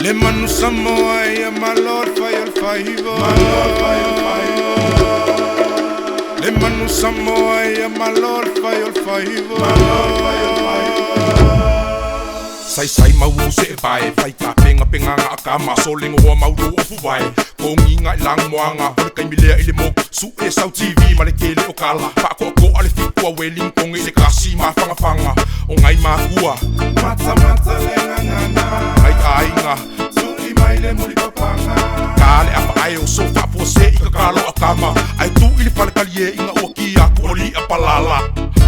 Le Manu Samoa, yeah, my Lord, fire, fire. Le Manu Samoa, yeah, my Lord, fire, Sai mau se pai fai ka penga nga ka masoling o mau do ofu vai ko nginga lang moanga o kai milea ile mo su e sau TV ma le kele o kala pa ko ale fiku a weling kong ile kasi ma fanga o ngai ma kua mata lenga ai nga su I mai le mo li papanga kale apa ai o so fa po se I ka kalo akama ai tu ile falkalie inga o ki aku oli apalala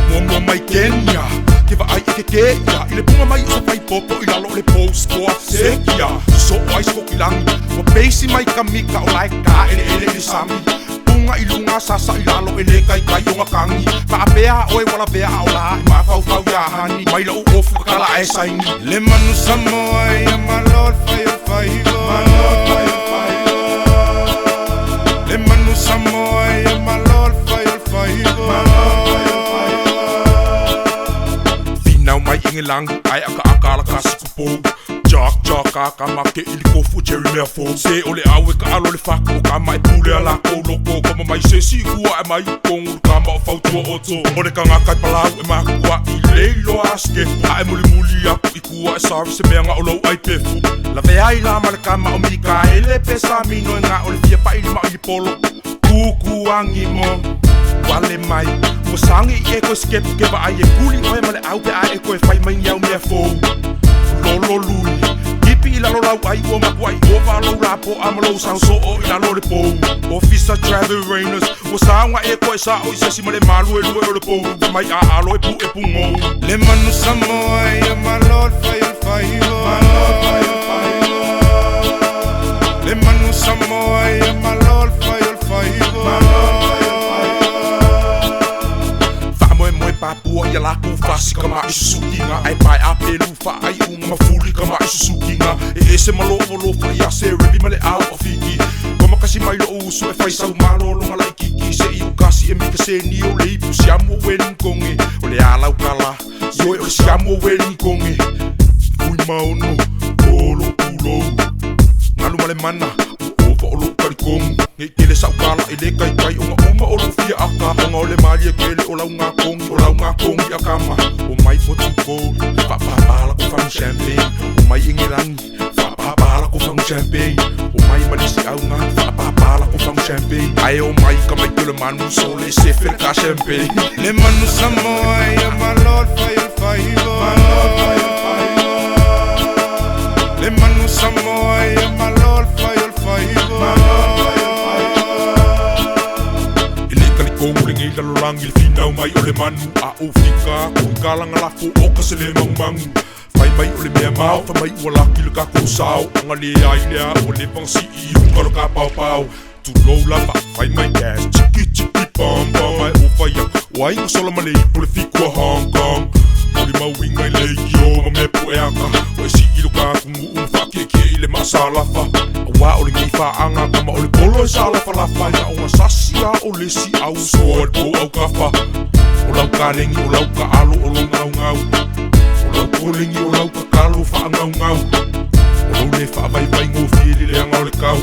mo mai Kenya Kiva ai ke ya ile punga mai so fai popo I lalo le post ko sekia so ai so kilang mo base mai kamika o like ka ele sami punga ilunga sasa I lalo ele kai o kangi pa bea oi wala bea o la ma fau ya hani mai lo ofu kala ai sai le Manu Samoa ya my Lord fire le Manu Samoa ya my Lord fire mai ingelang ai aka la kasikupo Jack ka make ilikofu cherry lefo se ole awe ka alo le fako ka mai pule ala ko loko como mai se si kua mai kong ka ma fautu oto ole ka ngaka palau e makua I leilo aske ai muli aku ikua service me nga olo ai pefu la vea I la malaka ma omika ele pesa mino nga ole fia pa ili ma ili polo kuku angimo wale mai mo sangi e ko skep ke ba ai puli o male au pe ai ko fai mai yau me fo lo lui ipi la lo lau ai o ma kwai o va lo rapo amlo san so o la lo le po officer travel rainers o sanga e ko sa o se si male malu e lo le po mai a lo e pu mo le Manu Samoa ya my Lord fire le Manu Samoa ya my Lord fire Papua ya la ku fasi kama isusuki nga ai pai apelu fa ai uma fuli kama isusuki nga e se malo fa ya se ready male au ofiki como kasi mai lo uso e fai sau malo lo ngala kiki se I kasi e mika se ni o le ipu siamo wen konge o le ala ukala yo e siamo wen konge fui mauno olo pulo ngalu male mana olo karikong nge kele sa ukala ele kai uma olo fia aka nga ole malia kele ola nga kong ya kama o mai potu ko pa la ko fang champagne o mai ingirangi pa la ko fang champagne o mai malisi au nga pa la ko fang champagne ai o mai kamai ke le manu sole se fer ka champagne le Manu Samoa ya my Lord fire le Manu Samoa ya my Lord fire Ringi lalang il finau mai ole manu a ofika ko kalang lafo o kasele mang fai mai ole mea mau fa mai wala kil ka ko sao ngale ai le ole pang si I ka pau tu lo la fai mai gas chiki pom mai o fai wai ko solo male pole fiku Hong Kong ole mau winga le yo me poeka o si ka ku fa ke ile masala fa wa ole ngi fa anga kama ole polo sala fa la fa ya o sasia ole si au so o au kafa o lau kalengi o lau ka alo o ngau o lau kolengi o lau ka kalo fa ngau o lau le fa vai ngo fili le ngau le kau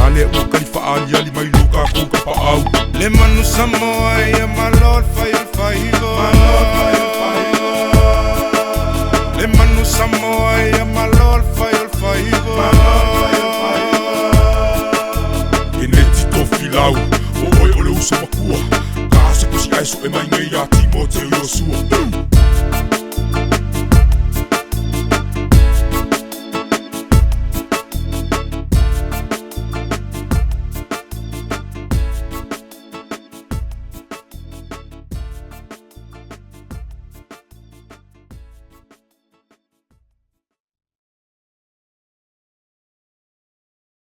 ale o kali fa ali mai luka ku ka pa au le Manu Samoa ya my Lord fire le Manu Samoa ya my Lord fire Filau, o oi ole usa makua Kasa kusi ai so e mai ngai a Timoteo Yosua